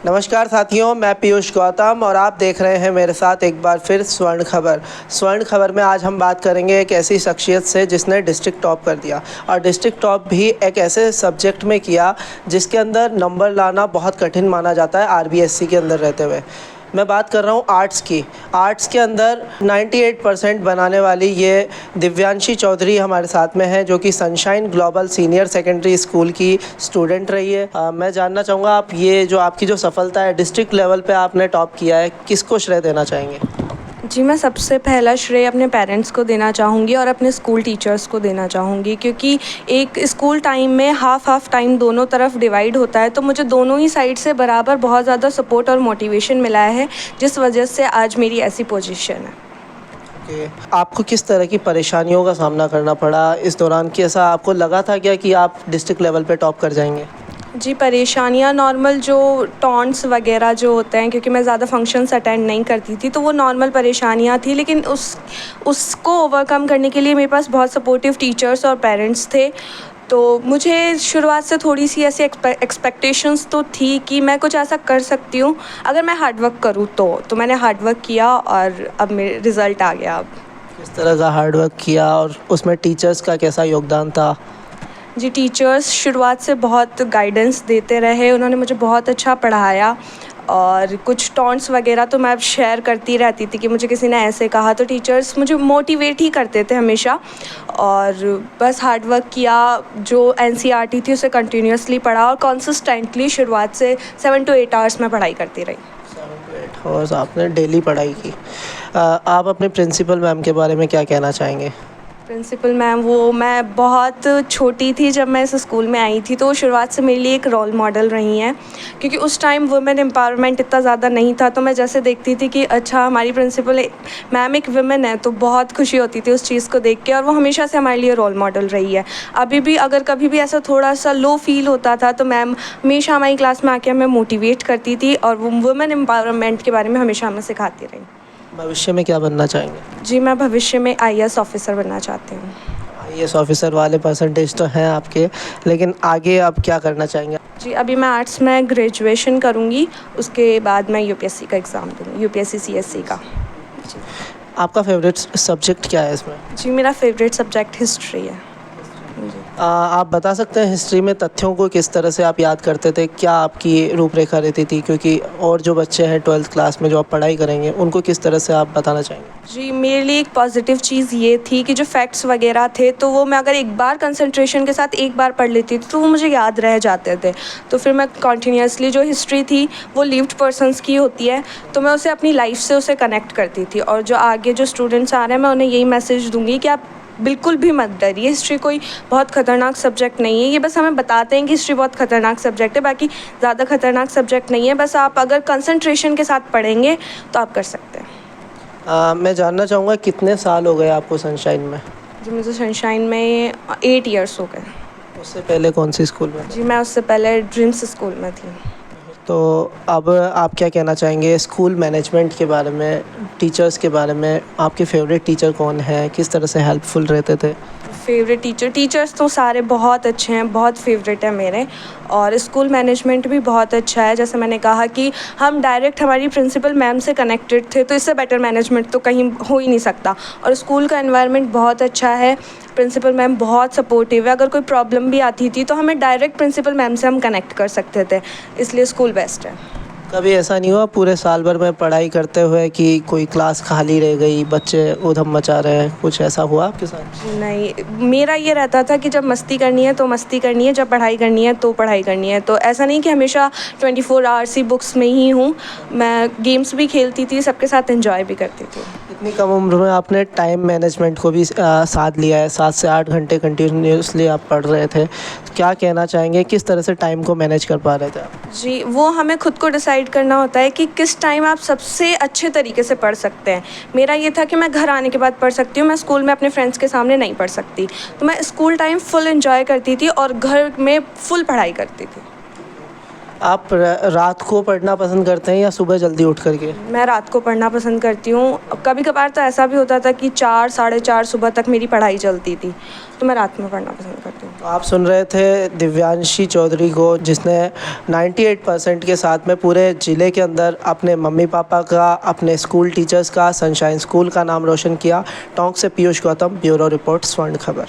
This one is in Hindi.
नमस्कार साथियों, मैं पीयूष गौतम और आप देख रहे हैं मेरे साथ एक बार फिर स्वर्ण खबर। स्वर्ण खबर में आज हम बात करेंगे एक ऐसी शख्सियत से जिसने डिस्ट्रिक्ट टॉप कर दिया और डिस्ट्रिक्ट टॉप भी एक ऐसे सब्जेक्ट में किया जिसके अंदर नंबर लाना बहुत कठिन माना जाता है आरबीएससी के अंदर रहते हुए। मैं बात कर रहा हूँ आर्ट्स की। आर्ट्स के अंदर 98% बनाने वाली ये दिव्यांशी चौधरी हमारे साथ में है, जो कि sunshine global senior secondary school की स्टूडेंट रही है। मैं जानना चाहूँगा, आप ये जो आपकी जो सफलता है डिस्ट्रिक्ट लेवल पे आपने टॉप किया है, किसको श्रेय देना चाहेंगे? जी, मैं सबसे पहला श्रेय अपने पेरेंट्स को देना चाहूँगी और अपने स्कूल टीचर्स को देना चाहूँगी, क्योंकि एक स्कूल टाइम में हाफ़ टाइम दोनों तरफ डिवाइड होता है, तो मुझे दोनों ही साइड से बराबर बहुत ज़्यादा सपोर्ट और मोटिवेशन मिला है, जिस वजह से आज मेरी ऐसी पोजीशन है। आपको किस तरह की परेशानियों का सामना करना पड़ा इस दौरान? कि ऐसा आपको लगा था क्या कि आप डिस्ट्रिक्ट लेवल पे टॉप कर जाएंगे? जी, परेशानियाँ नॉर्मल जो टॉन्ट्स वगैरह जो होते हैं, क्योंकि मैं ज़्यादा फंक्शंस अटेंड नहीं करती थी, तो वो नॉर्मल परेशानियाँ थी, लेकिन उसको ओवरकम करने के लिए मेरे पास बहुत सपोर्टिव टीचर्स और पेरेंट्स थे। तो मुझे शुरुआत से थोड़ी सी ऐसी एक्सपेक्टेशंस तो थी कि मैं कुछ ऐसा कर सकती हूँ अगर मैं हार्ड वर्क करूँ तो मैंने हार्ड वर्क किया और अब मेरे रिज़ल्ट आ गया। अब किस तरह का हार्ड वर्क किया और उसमें टीचर्स का कैसा योगदान था? जी, टीचर्स शुरुआत से बहुत गाइडेंस देते रहे, उन्होंने मुझे बहुत अच्छा पढ़ाया और कुछ टॉन्ट्स वगैरह तो मैं अब शेयर करती रहती थी कि मुझे किसी ने ऐसे कहा, तो टीचर्स मुझे मोटिवेट ही करते थे हमेशा। और बस हार्ड वर्क किया, जो एनसीईआरटी थी उसे कंटिन्यूअसली पढ़ा और कंसिस्टेंटली शुरुआत से 7 to 8 आवर्स में पढ़ाई करती रही। 7 to 8 आवर्स आपने डेली पढ़ाई की। आप अपने प्रिंसिपल मैम के बारे में क्या कहना चाहेंगे? प्रिंसिपल मैम, वो मैं बहुत छोटी थी जब मैं इस स्कूल में आई थी, तो वो शुरुआत से मेरे लिए एक रोल मॉडल रही हैं, क्योंकि उस टाइम वुमेन एम्पावरमेंट इतना ज़्यादा नहीं था, तो मैं जैसे देखती थी कि अच्छा हमारी प्रिंसिपल मैम एक वुमेन है, तो बहुत खुशी होती थी उस चीज़ को देख के, और वो हमेशा से हमारे लिए रोल मॉडल रही है। अभी भी अगर कभी भी ऐसा थोड़ा सा लो फील होता था तो मैम हमेशा हमारी क्लास में आके हमें मोटिवेट करती थी और वो वुमेन एम्पावरमेंट के बारे में हमेशा हमें सिखाती रही। भविष्य में क्या बनना चाहेंगे? जी, मैं भविष्य में आईएएस ऑफिसर बनना चाहती हूँ। आईएएस ऑफिसर वाले परसेंटेज तो हैं आपके, लेकिन आगे आप क्या करना चाहेंगे? जी, अभी मैं आर्ट्स में ग्रेजुएशन करूँगी, उसके बाद मैं यूपीएससी का एग्ज़ाम दूँगी, यूपीएससी सीएससी का। जी। आपका फेवरेट सब्जेक्ट क्या है इसमें? जी, मेरा फेवरेट सब्जेक्ट हिस्ट्री है। जी। आप बता सकते हैं हिस्ट्री में तथ्यों को किस तरह से आप याद करते थे? क्या आपकी रूपरेखा रहती थी? क्योंकि और जो बच्चे हैं 12th क्लास में जो आप पढ़ाई करेंगे, उनको किस तरह से आप बताना चाहेंगे? जी, मेरे लिए एक पॉजिटिव चीज़ ये थी कि जो फैक्ट्स वगैरह थे, तो वो मैं अगर एक बार कंसंट्रेशन के साथ एक बार पढ़ लेती थी तो वो मुझे याद रह जाते थे। तो फिर मैं कंटिन्यूअसली, जो हिस्ट्री थी वो लिव्ड पर्सन्स की होती है, तो मैं उसे अपनी लाइफ से उसे कनेक्ट करती थी। और जो आगे जो स्टूडेंट्स आ रहे हैं, मैं उन्हें यही मैसेज दूँगी कि आप बिल्कुल भी मत डरिए, हिस्ट्री कोई बहुत ख़तरनाक सब्जेक्ट नहीं है। ये बस हमें बताते हैं कि हिस्ट्री बहुत ख़तरनाक सब्जेक्ट है, बाकी ज़्यादा ख़तरनाक सब्जेक्ट नहीं है। बस आप अगर कंसंट्रेशन के साथ पढ़ेंगे तो आप कर सकते हैं। मैं जानना चाहूँगा कितने साल हो गए आपको सनशाइन में? जी, मुझे सनशाइन में 8 इयर्स हो गए। उससे पहले कौन सी स्कूल में? जी, मैं उससे पहले ड्रीम्स स्कूल में थी। तो अब आप क्या कहना चाहेंगे स्कूल मैनेजमेंट के बारे में, टीचर्स के बारे में? आपके फेवरेट टीचर कौन हैं? किस तरह से हेल्पफुल रहते थे? फेवरेट टीचर्स तो सारे बहुत अच्छे हैं, बहुत फेवरेट है मेरे। और स्कूल मैनेजमेंट भी बहुत अच्छा है। जैसे मैंने कहा कि हम डायरेक्ट हमारी प्रिंसिपल मैम से कनेक्टेड थे, तो इससे बेटर मैनेजमेंट तो कहीं हो ही नहीं सकता। और स्कूल का एनवायरनमेंट बहुत अच्छा है, प्रिंसिपल मैम बहुत सपोर्टिव है। अगर कोई प्रॉब्लम भी आती थी तो हमें डायरेक्ट प्रिंसिपल मैम से हम कनेक्ट कर सकते थे, इसलिए स्कूल बेस्ट है। कभी ऐसा नहीं हुआ पूरे साल भर में पढ़ाई करते हुए कि कोई क्लास खाली रह गई, बच्चे ऊधम मचा रहे हैं, कुछ ऐसा हुआ आपके साथ? नहीं, मेरा ये रहता था कि जब मस्ती करनी है तो मस्ती करनी है, जब पढ़ाई करनी है तो पढ़ाई करनी है। तो ऐसा नहीं कि हमेशा 24 आवर्स ही बुक्स में ही हूँ, मैं गेम्स भी खेलती थी, सबके साथ एंजॉय भी करती थी। इतनी कम उम्र में आपने टाइम मैनेजमेंट को भी साथ लिया है। 7 से 8 घंटे कंटिन्यूसली आप पढ़ रहे थे, क्या कहना चाहेंगे किस तरह से टाइम को मैनेज कर पा रहे थे आप? जी, वो हमें खुद को डिसाइड करना होता है कि किस टाइम आप सबसे अच्छे तरीके से पढ़ सकते हैं। मेरा ये था कि मैं घर आने के बाद पढ़ सकती हूँ, मैं स्कूल में अपने फ्रेंड्स के सामने नहीं पढ़ सकती, तो मैं स्कूल टाइम फुल एंजॉय करती थी और घर में फुल पढ़ाई करती थी। आप रात को पढ़ना पसंद करते हैं या सुबह जल्दी उठ करके? मैं रात को पढ़ना पसंद करती हूँ। कभी कभार तो ऐसा भी होता था कि 4 साढ़े 4 सुबह तक मेरी पढ़ाई चलती थी, तो मैं रात में पढ़ना पसंद करती हूँ। आप सुन रहे थे दिव्यांशी चौधरी को, जिसने 98% के साथ में पूरे ज़िले के अंदर अपने मम्मी पापा का, अपने स्कूल टीचर्स का, सनशाइन स्कूल का नाम रोशन किया। टोंक से पीयूष गौतम, ब्यूरो रिपोर्ट, स्वर्ण खबर।